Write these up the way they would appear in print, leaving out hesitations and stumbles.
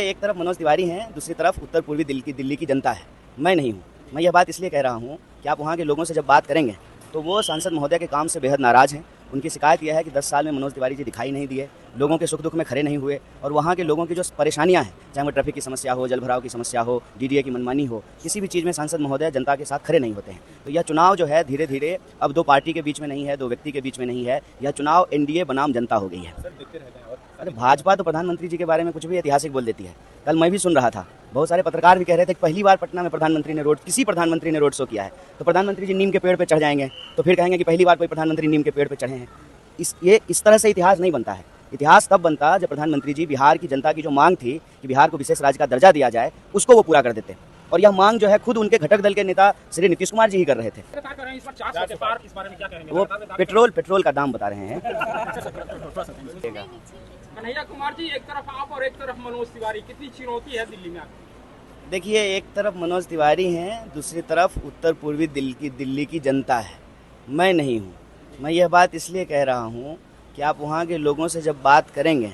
एक तरफ मनोज तिवारी हैं, दूसरी तरफ उत्तर पूर्वी दिल्ली की जनता है। मैं नहीं हूँ। मैं यह बात इसलिए कह रहा हूँ कि आप वहाँ के लोगों से जब बात करेंगे तो वो सांसद महोदय के काम से बेहद नाराज़ हैं। उनकी शिकायत यह है कि 10 साल में मनोज तिवारी जी दिखाई नहीं दिए, लोगों के सुख दुख में खड़े नहीं हुए, और वहाँ के लोगों की जो परेशानियाँ हैं, चाहे वो ट्रैफिक की समस्या हो, जल भराव की समस्या हो, डीडीए की मनमानी हो, किसी भी चीज़ में सांसद महोदय जनता के साथ खड़े नहीं होते हैं। तो यह चुनाव जो है धीरे धीरे अब 2 पार्टी के बीच में नहीं है, 2 व्यक्ति के बीच में नहीं है, यह चुनाव एनडीए बनाम जनता हो गई है। अरे भाजपा तो प्रधानमंत्री जी के बारे में कुछ भी ऐतिहासिक बोल देती है। कल मैं भी सुन रहा था, बहुत सारे पत्रकार भी कह रहे थे कि पहली बार पटना में किसी प्रधानमंत्री ने रोड शो किया है। तो प्रधानमंत्री जी नीम के पेड़ पर चढ़ जाएंगे तो फिर कहेंगे कि पहली बार कोई प्रधानमंत्री नीम के पेड़ पर चढ़े हैं। इस तरह से इतिहास नहीं बनता है। इतिहास तब बनता जब प्रधानमंत्री जी बिहार की जनता की जो मांग थी कि बिहार को विशेष राज्य का दर्जा दिया जाए, उसको वो पूरा कर देते। और यह मांग जो है खुद उनके घटक दल के नेता श्री नीतीश कुमार जी ही कर रहे थे। वो पेट्रोल का दाम बता रहे हैं। कन्हैया कुमार जी, एक तरफ आप और एक तरफ मनोज तिवारी, कितनी चुनौती है दिल्ली में? देखिए, एक तरफ मनोज तिवारी हैं, दूसरी तरफ उत्तर पूर्वी दिल्ली की जनता है। मैं नहीं हूँ। मैं यह बात इसलिए कह रहा हूँ कि आप वहाँ के लोगों से जब बात करेंगे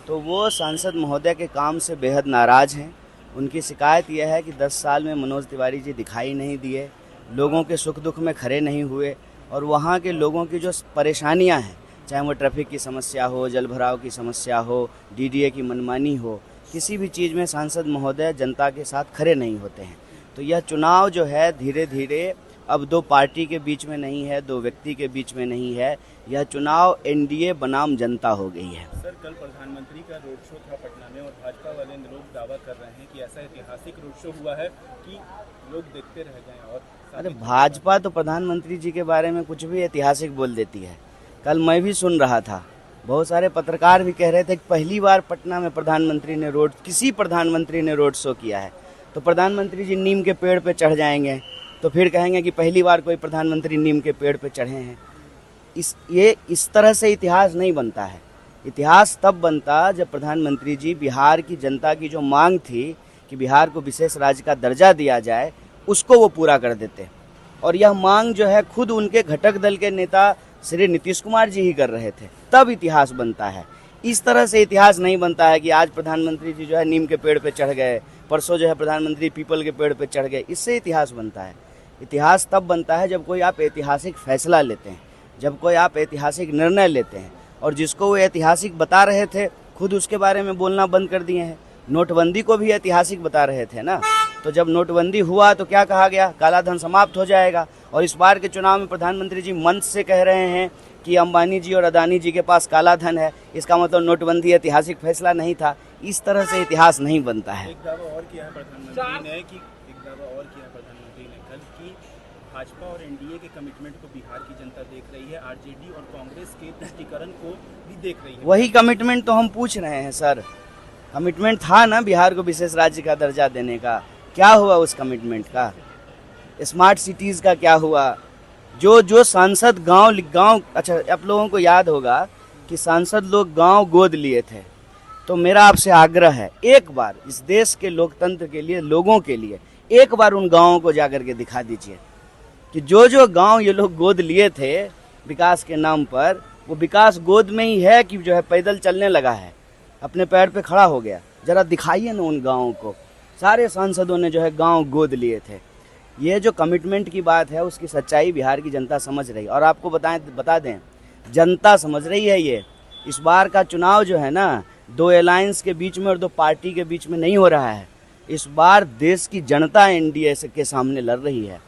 तो वो सांसद महोदय के काम से बेहद नाराज़ हैं। उनकी शिकायत यह है कि 10 साल में मनोज तिवारी जी दिखाई नहीं दिए, लोगों के सुख दुख में खड़े नहीं हुए, और वहाँ के लोगों की जो परेशानियाँ हैं, चाहे वो ट्रैफिक की समस्या हो, जल भराव की समस्या हो, डीडीए की मनमानी हो, किसी भी चीज़ में सांसद महोदय जनता के साथ खड़े नहीं होते हैं। तो यह चुनाव जो है धीरे धीरे अब 2 पार्टी के बीच में नहीं है, 2 व्यक्ति के बीच में नहीं है, यह चुनाव एनडीए बनाम जनता हो गई है। सर, कल प्रधानमंत्री का रोड शो था पटना में और भाजपा वाले लोग दावा कर रहे हैं कि ऐसा ऐतिहासिक रोड शो हुआ है कि लोग देखते रह गए। और अरे भाजपा तो प्रधानमंत्री जी के बारे में कुछ भी ऐतिहासिक बोल देती है। कल मैं भी सुन रहा था, बहुत सारे पत्रकार भी कह रहे थे कि पहली बार पटना में किसी प्रधानमंत्री ने रोड शो किया है। तो प्रधानमंत्री जी नीम के पेड़ पे चढ़ जाएंगे तो फिर कहेंगे कि पहली बार कोई प्रधानमंत्री नीम के पेड़ पे चढ़े हैं। इस तरह से इतिहास नहीं बनता है। इतिहास तब बनता जब प्रधानमंत्री जी बिहार की जनता की जो मांग थी कि बिहार को विशेष राज्य का दर्जा दिया जाए, उसको वो पूरा कर देते। और यह मांग जो है खुद उनके घटक दल के नेता श्री नीतीश कुमार जी ही कर रहे थे, तब इतिहास बनता है। इस तरह से इतिहास नहीं बनता है कि आज प्रधानमंत्री जी जो है नीम के पेड़ पे चढ़ गए, परसों जो है प्रधानमंत्री पीपल के पेड़ पे चढ़ गए, इससे इतिहास बनता है। इतिहास तब बनता है जब कोई आप ऐतिहासिक फैसला लेते हैं, जब कोई आप ऐतिहासिक निर्णय लेते हैं, और जिसको वो ऐतिहासिक बता रहे थे खुद उसके बारे में बोलना बंद कर दिए हैं। नोटबंदी को भी ऐतिहासिक बता रहे थे ना, तो जब नोटबंदी हुआ तो क्या कहा गया, काला धन समाप्त हो जाएगा। और इस बार के चुनाव में प्रधानमंत्री जी मंच से कह रहे हैं कि अंबानी जी और अदानी जी के पास काला धन है। इसका मतलब नोटबंदी ऐतिहासिक फैसला नहीं था। इस तरह से इतिहास नहीं बनता है। एक दावा और किया है प्रधानमंत्री ने कल कि भाजपा और एनडीए के कमिटमेंट को बिहार की जनता देख रही है, आरजेडी और कांग्रेस के तुष्टीकरण को भी देख रही है। वही कमिटमेंट तो हम पूछ रहे हैं सर। कमिटमेंट था ना बिहार को विशेष राज्य का दर्जा देने का, क्या हुआ उस कमिटमेंट का? स्मार्ट सिटीज़ का क्या हुआ? जो सांसद गांव अच्छा, आप लोगों को याद होगा कि सांसद लोग गांव गोद लिए थे। तो मेरा आपसे आग्रह है, एक बार इस देश के लोकतंत्र के लिए, लोगों के लिए एक बार उन गांवों को जाकर के दिखा दीजिए कि जो गांव ये लोग गोद लिए थे विकास के नाम पर, वो विकास गोद में ही है कि जो है पैदल चलने लगा है, अपने पैर पे खड़ा हो गया। जरा दिखाइए ना उन गाँवों को। सारे सांसदों ने जो है गांव गोद लिए थे। ये जो कमिटमेंट की बात है उसकी सच्चाई बिहार की जनता समझ रही, और आपको बता दें जनता समझ रही है। ये इस बार का चुनाव जो है ना, 2 अलायंस के बीच में और 2 पार्टी के बीच में नहीं हो रहा है। इस बार देश की जनता एनडीए के सामने लड़ रही है।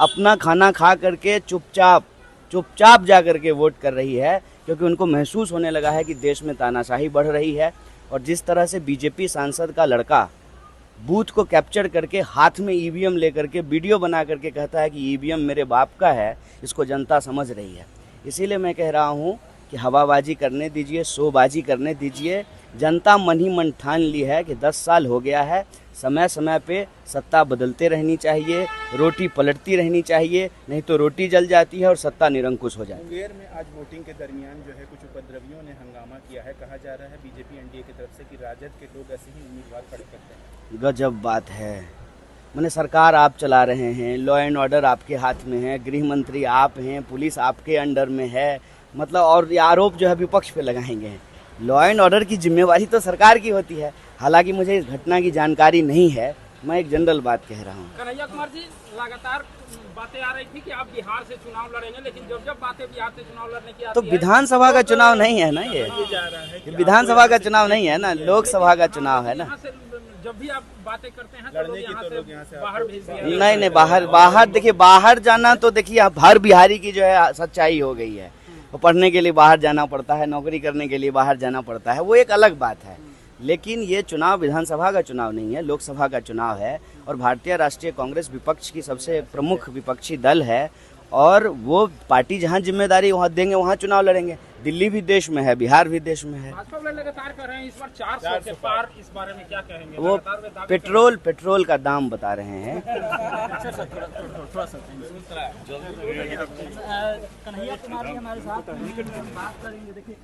अपना खाना खा करके चुपचाप जा करके वोट कर रही है, क्योंकि उनको महसूस होने लगा है कि देश में तानाशाही बढ़ रही है। और जिस तरह से बीजेपी सांसद का लड़का बूथ को कैप्चर करके हाथ में ईवीएम लेकर के वीडियो बना करके कहता है कि ईवीएम मेरे बाप का है, इसको जनता समझ रही है। इसीलिए मैं कह रहा हूँ कि हवाबाजी करने दीजिए, शोबाजी करने दीजिए। जनता मन ही मन ठान ली है कि 10 साल हो गया है, समय समय पे सत्ता बदलते रहनी चाहिए, रोटी पलटती रहनी चाहिए, नहीं तो रोटी जल जाती है और सत्ता निरंकुश हो जाती है। मुंगेर में आज वोटिंग के दरमियान जो है कुछ उपद्रवियों ने हंगामा किया है। कहा जा रहा है बीजेपी एनडीए की तरफ से कि राजद के लोग ऐसे ही उम्मीदवार खड़े करते हैं। गजब बात है। मैंने सरकार आप चला रहे हैं, लॉ एंड ऑर्डर आपके हाथ में है, गृह मंत्री आप हैं, पुलिस आपके अंडर में है, मतलब और आरोप जो है विपक्ष पे लगाएंगे। लॉ एंड ऑर्डर की जिम्मेवारी तो सरकार की होती है। हालांकि मुझे इस घटना की जानकारी नहीं है, मैं एक जनरल बात कह रहा हूँ। कन्हैया कुमार जी, लगातार बातें आ रही थी कि आप बिहार से चुनाव लड़ेंगे, लेकिन जब जब बातें बिहार से चुनाव लड़ने की तो आती है, विधानसभा का चुनाव नहीं है ना, ये विधानसभा का चुनाव नहीं है ना, लोकसभा का चुनाव है ना। यहाँ से जब भी आप बातें करते हैं तो लड़ने लोग की यहाँ तो से लोग यहाँ से बाहर भेज दिया नहीं नहीं, बाहर देखिए, बाहर जाना तो देखिए हर बिहारी की जो है सच्चाई हो गई है। वो पढ़ने के लिए बाहर जाना पड़ता है, नौकरी करने के लिए बाहर जाना पड़ता है, वो एक अलग बात है। लेकिन ये चुनाव विधानसभा का चुनाव नहीं है, लोकसभा का चुनाव है। और भारतीय राष्ट्रीय कांग्रेस विपक्ष की सबसे प्रमुख विपक्षी दल है, और वो पार्टी जहां जिम्मेदारी वहां देंगे वहां चुनाव लड़ेंगे। दिल्ली भी देश में है, बिहार भी देश में है। भाजपा वाले लगातार कर रहे हैं इस बार 400 के पार, इस बारे में क्या कहेंगे? वो लगातार वे दावे पेट्रोल का दाम बता रहे हैं। कन्हैया कुमार जी हमारे साथ बात करेंगे। देखिए